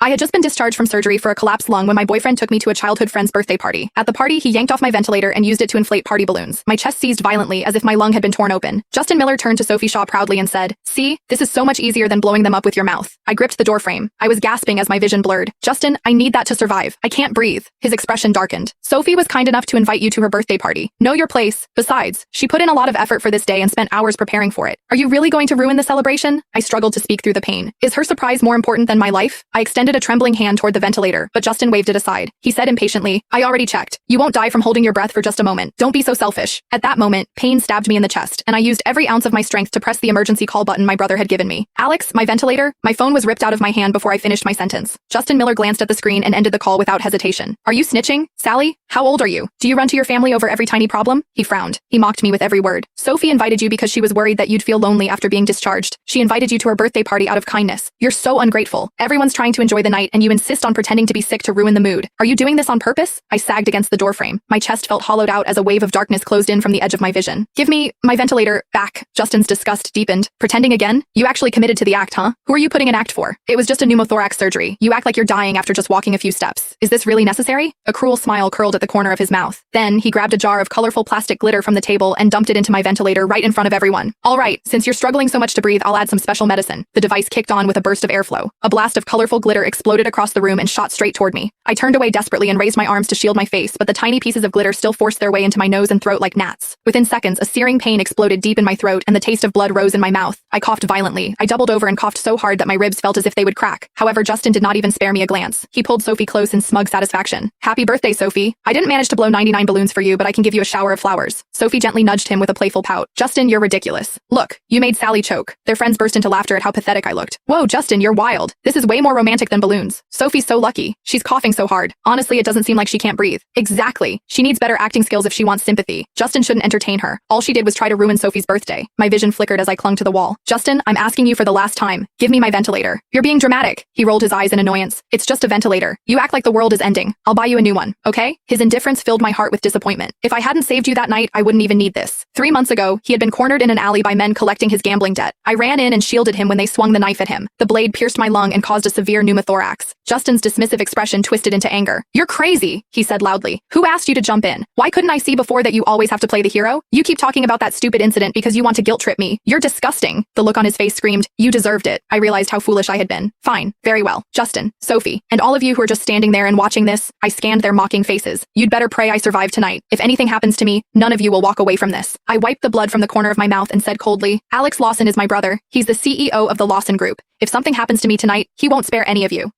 I had just been discharged from surgery for a collapsed lung when my boyfriend took me to a childhood friend's birthday party. At the party, he yanked off my ventilator and used it to inflate party balloons. My chest seized violently as if my lung had been torn open. Justin Miller turned to Sophie Shaw proudly and said, "See, this is so much easier than blowing them up with your mouth." I gripped the doorframe. I was gasping as my vision blurred. "Justin, I need that to survive. I can't breathe." His expression darkened. "Sophie was kind enough to invite you to her birthday party. Know your place. Besides, she put in a lot of effort for this day and spent hours preparing for it. Are you really going to ruin the celebration?" I struggled to speak through the pain. Is her surprise more important than my life? I extended a trembling hand toward the ventilator, but Justin waved it aside. He said impatiently, "I already checked. You won't die from holding your breath for just a moment. Don't be so selfish." At that moment, pain stabbed me in the chest, and I used every ounce of my strength to press the emergency call button my brother had given me. "Alex, my ventilator." My phone was ripped out of my hand before I finished my sentence. Justin Miller glanced at the screen and ended the call without hesitation. "Are you snitching? Sally? How old are you? Do you run to your family over every tiny problem?" He frowned. He mocked me with every word. "Sophie invited you because she was worried that you'd feel lonely after being discharged. She invited you to her birthday party out of kindness. You're so ungrateful. Everyone's trying to enjoy the night and you insist on pretending to be sick to ruin the mood. Are you doing this on purpose?" I sagged against the doorframe. My chest felt hollowed out as a wave of darkness closed in from the edge of my vision. "Give me my ventilator back." Justin's disgust deepened. "Pretending again? You actually committed to the act, huh? Who are you putting an act for? It was just a pneumothorax surgery. You act like you're dying after just walking a few steps. Is this really necessary?" A cruel smile curled at the corner of his mouth. Then he grabbed a jar of colorful plastic glitter from the table and dumped it into my ventilator right in front of everyone. "All right, since you're struggling so much to breathe, I'll add some special medicine." The device kicked on with a burst of airflow. A blast of colorful glitter exploded across the room and shot straight toward me. I turned away desperately and raised my arms to shield my face, but the tiny pieces of glitter still forced their way into my nose and throat like gnats. Within seconds, a searing pain exploded deep in my throat and the taste of blood rose in my mouth. I coughed violently. I doubled over and coughed so hard that my ribs felt as if they would crack. However, Justin did not even spare me a glance. He pulled Sophie close in smug satisfaction. "Happy birthday, Sophie. I didn't manage to blow 99 balloons for you, but I can give you a shower of flowers." Sophie gently nudged him with a playful pout. "Justin, you're ridiculous. Look, you made Sally choke." Their friends burst into laughter at how pathetic I looked. "Whoa, Justin, you're wild. This is way more romantic than balloons. Sophie's so lucky. She's coughing so hard. Honestly, it doesn't seem like she can't breathe." "Exactly. She needs better acting skills if she wants sympathy. Justin shouldn't entertain her. All she did was try to ruin Sophie's birthday." My vision flickered as I clung to the wall. "Justin, I'm asking you for the last time. Give me my ventilator." "You're being dramatic." He rolled his eyes in annoyance. "It's just a ventilator. You act like the world is ending. I'll buy you a new one, okay?" His indifference filled my heart with disappointment. If I hadn't saved you that night, I wouldn't even need this. 3 months ago, he had been cornered in an alley by men collecting his gambling debt. I ran in and shielded him when they swung the knife at him. The blade pierced my lung and caused a severe pneumothorax. Justin's dismissive expression twisted into anger. "You're crazy," he said loudly. "Who asked you to jump in? Why couldn't I see before that you always have to play the hero? You keep talking about that stupid incident because you want to guilt trip me. You're disgusting." The look on his face screamed, "You deserved it." I realized how foolish I had been. "Fine, very well. Justin, Sophie, and all of you who are just standing there and watching this," I scanned their mocking faces. "You'd better pray I survive tonight. If anything happens to me, none of you will walk away from this." I wiped the blood from the corner of my mouth and said coldly, "Alex Lawson is my brother. He's the CEO of the Lawson Group. If something happens to me tonight, he won't spare any of you."